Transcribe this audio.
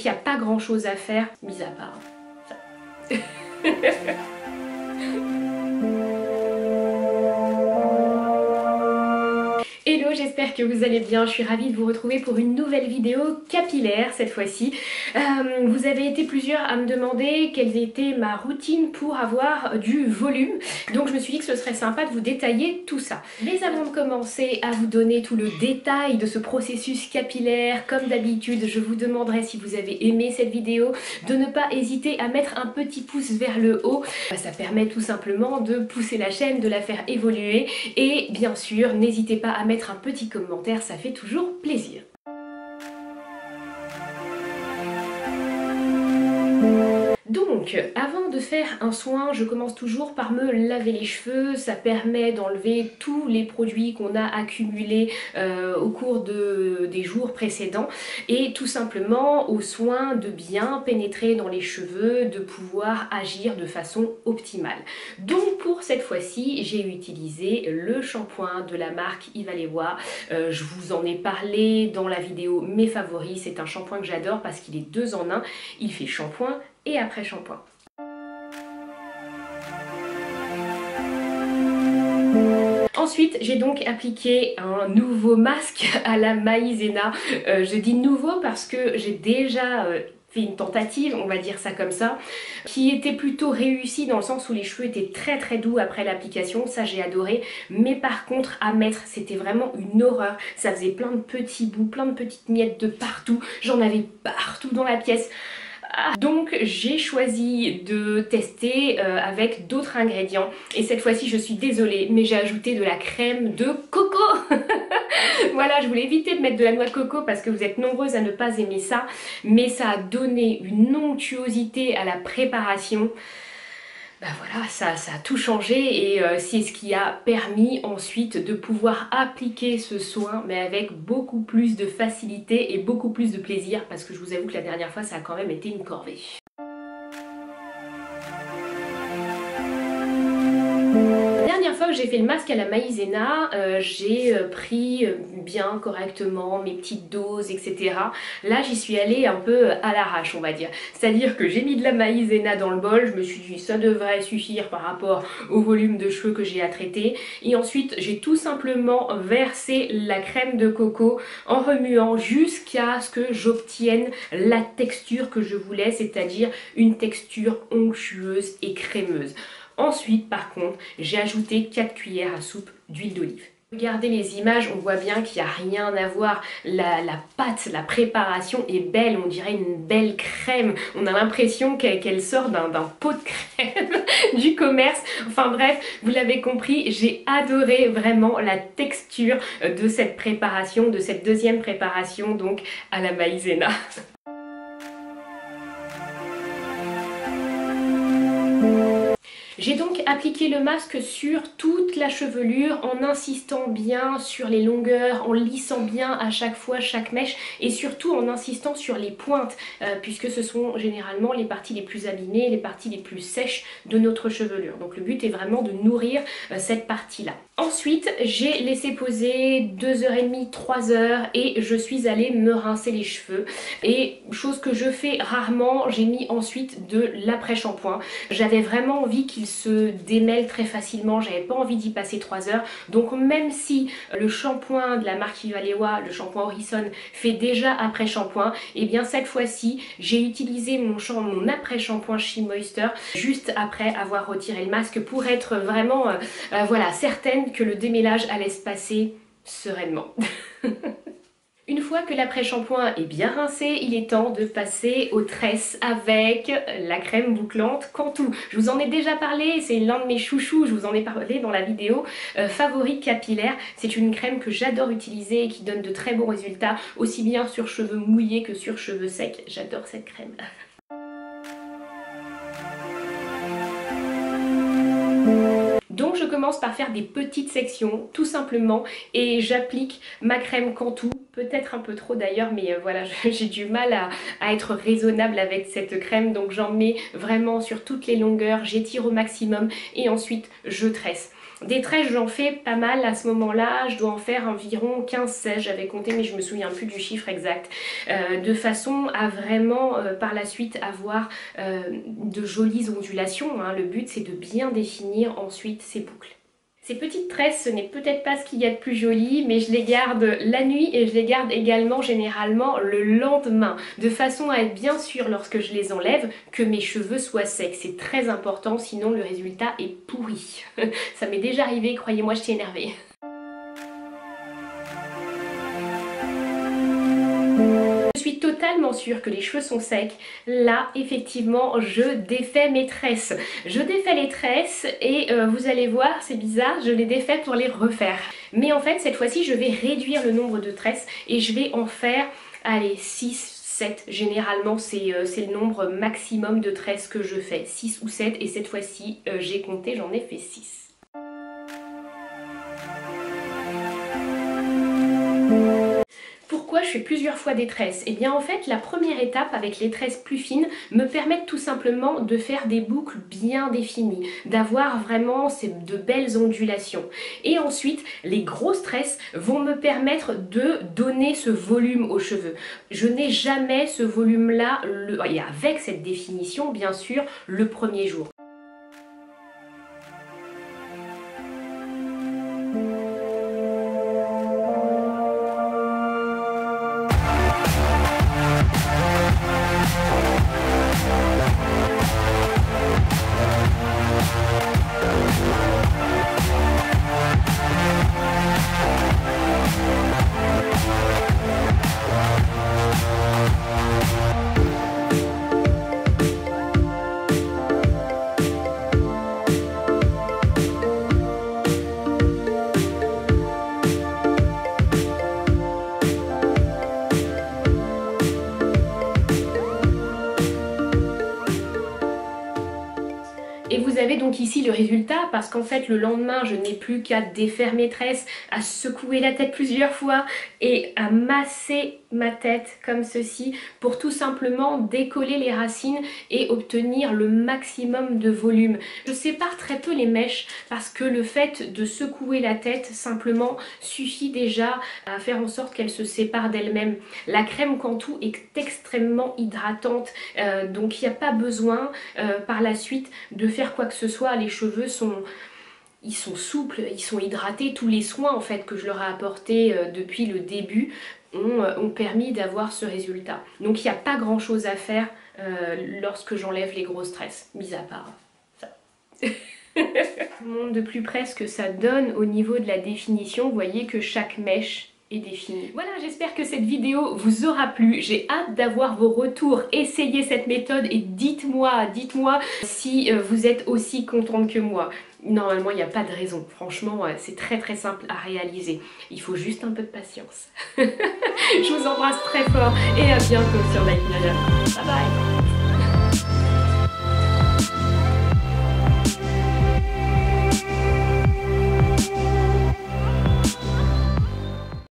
il n'y a pas grand chose à faire, mis à part ça. Hello, j'espère que vous allez bien, je suis ravie de vous retrouver pour une nouvelle vidéo capillaire cette fois-ci. Vous avez été plusieurs à me demander quelle était ma routine pour avoir du volume, donc je me suis dit que ce serait sympa de vous détailler tout ça. Mais avant de commencer à vous donner tout le détail de ce processus capillaire, comme d'habitude, je vous demanderai, si vous avez aimé cette vidéo, de ne pas hésiter à mettre un petit pouce vers le haut. Ça permet tout simplement de pousser la chaîne, de la faire évoluer, et bien sûr, n'hésitez pas à mettre un petit commentaire, ça fait toujours plaisir. Donc, avant de faire un soin, je commence toujours par me laver les cheveux. Ça permet d'enlever tous les produits qu'on a accumulés au cours des jours précédents et tout simplement au soin de bien pénétrer dans les cheveux, de pouvoir agir de façon optimale. Donc pour cette fois-ci, j'ai utilisé le shampoing de la marque Hivalewa. Je vous en ai parlé dans la vidéo Mes favoris. C'est un shampoing que j'adore parce qu'il est 2 en 1. Il fait shampoing et après shampoing. Ensuite, j'ai donc appliqué un nouveau masque à la Maïzena. Je dis nouveau parce que j'ai déjà fait une tentative, on va dire ça comme ça, qui était plutôt réussie dans le sens où les cheveux étaient très doux après l'application, ça j'ai adoré, mais par contre à mettre c'était vraiment une horreur, ça faisait plein de petits bouts, plein de petites miettes de partout, j'en avais partout dans la pièce. Donc j'ai choisi de tester avec d'autres ingrédients et cette fois-ci je suis désolée mais j'ai ajouté de la crème de coco. Voilà, je voulais éviter de mettre de la noix de coco parce que vous êtes nombreuses à ne pas aimer ça, mais ça a donné une onctuosité à la préparation. Ben voilà, ça a tout changé et c'est ce qui a permis ensuite de pouvoir appliquer ce soin mais avec beaucoup plus de facilité et beaucoup plus de plaisir parce que je vous avoue que la dernière fois ça a quand même été une corvée. Fois que j'ai fait le masque à la Maïzena, j'ai pris bien correctement mes petites doses, etc. Là j'y suis allée un peu à l'arrache on va dire. C'est-à-dire que j'ai mis de la Maïzena dans le bol, je me suis dit ça devrait suffire par rapport au volume de cheveux que j'ai à traiter. Et ensuite j'ai tout simplement versé la crème de coco en remuant jusqu'à ce que j'obtienne la texture que je voulais, c'est-à-dire une texture onctueuse et crémeuse. Ensuite, par contre, j'ai ajouté 4 cuillères à soupe d'huile d'olive. Regardez les images, on voit bien qu'il n'y a rien à voir. La pâte, la préparation est belle, on dirait une belle crème. On a l'impression qu'elle sort d'un pot de crème du commerce. Enfin bref, vous l'avez compris, j'ai adoré vraiment la texture de cette préparation, de cette deuxième préparation donc à la Maïzena. J'ai donc appliqué le masque sur toute la chevelure en insistant bien sur les longueurs, en lissant bien à chaque fois chaque mèche et surtout en insistant sur les pointes puisque ce sont généralement les parties les plus abîmées, les parties les plus sèches de notre chevelure. Donc le but est vraiment de nourrir cette partie-là. Ensuite, j'ai laissé poser 2h30, 3h et je suis allée me rincer les cheveux. Et chose que je fais rarement, j'ai mis ensuite de l'après-shampoing. J'avais vraiment envie qu'il se démêle très facilement, j'avais pas envie d'y passer 3 heures. Donc même si le shampoing de la marque Hivalewa, le shampoing Horizon, fait déjà après-shampoing, et bien cette fois-ci, j'ai utilisé mon après-shampoing She Moisture juste après avoir retiré le masque pour être vraiment voilà, certaine que le démêlage allait se passer sereinement. Une fois que l'après-shampoing est bien rincé, il est temps de passer aux tresses avec la crème bouclante Cantu. Je vous en ai déjà parlé, c'est l'un de mes chouchous, je vous en ai parlé dans la vidéo favori capillaire. C'est une crème que j'adore utiliser et qui donne de très bons résultats, aussi bien sur cheveux mouillés que sur cheveux secs. J'adore cette crème. Donc je commence par faire des petites sections tout simplement et j'applique ma crème Cantu, peut-être un peu trop d'ailleurs mais voilà j'ai du mal à être raisonnable avec cette crème, donc j'en mets vraiment sur toutes les longueurs, j'étire au maximum et ensuite je tresse. Des tresses, j'en fais pas mal à ce moment-là, je dois en faire environ 15-16, j'avais compté mais je me souviens plus du chiffre exact, de façon à vraiment par la suite avoir de jolies ondulations, hein. Le but c'est de bien définir ensuite ces boucles. Ces petites tresses, ce n'est peut-être pas ce qu'il y a de plus joli, mais je les garde la nuit et je les garde également généralement le lendemain, de façon à être bien sûre lorsque je les enlève que mes cheveux soient secs. C'est très important, sinon le résultat est pourri. Ça m'est déjà arrivé, croyez-moi, je suis énervée. Je suis totalement sûre que les cheveux sont secs. Là, effectivement, je défais mes tresses. Je défais les tresses et vous allez voir, c'est bizarre, je les défais pour les refaire. Mais en fait, cette fois-ci, je vais réduire le nombre de tresses et je vais en faire, allez, 6, 7. Généralement, c'est le nombre maximum de tresses que je fais. 6 ou 7 et cette fois-ci, j'ai compté, j'en ai fait 6. Pourquoi je fais plusieurs fois des tresses? Et bien en fait la première étape avec les tresses plus fines me permet tout simplement de faire des boucles bien définies, d'avoir vraiment de belles ondulations. Et ensuite les grosses tresses vont me permettre de donner ce volume aux cheveux. Je n'ai jamais ce volume là, et avec cette définition bien sûr, le premier jour. Et vous avez donc ici le résultat parce qu'en fait le lendemain je n'ai plus qu'à défaire mes tresses, à secouer la tête plusieurs fois et à masser ma tête comme ceci pour tout simplement décoller les racines et obtenir le maximum de volume. Je sépare très peu les mèches parce que le fait de secouer la tête simplement suffit déjà à faire en sorte qu'elle se sépare d'elle-même. La crème Cantu est extrêmement hydratante donc il n'y a pas besoin par la suite de faire quoi que ce soit. Les cheveux ils sont souples, ils sont hydratés. Tous les soins en fait que je leur ai apportés depuis le début ont permis d'avoir ce résultat. Donc il n'y a pas grand chose à faire lorsque j'enlève les grosses tresses, mis à part ça. Je vous montre de plus près ce que ça donne au niveau de la définition. Vous voyez que chaque mèche est définie. Voilà, j'espère que cette vidéo vous aura plu. J'ai hâte d'avoir vos retours. Essayez cette méthode et dites-moi si vous êtes aussi contente que moi. Normalement, il n'y a pas de raison. Franchement, c'est très simple à réaliser. Il faut juste un peu de patience. Je vous embrasse très fort et à bientôt sur Life Naya. Bye bye.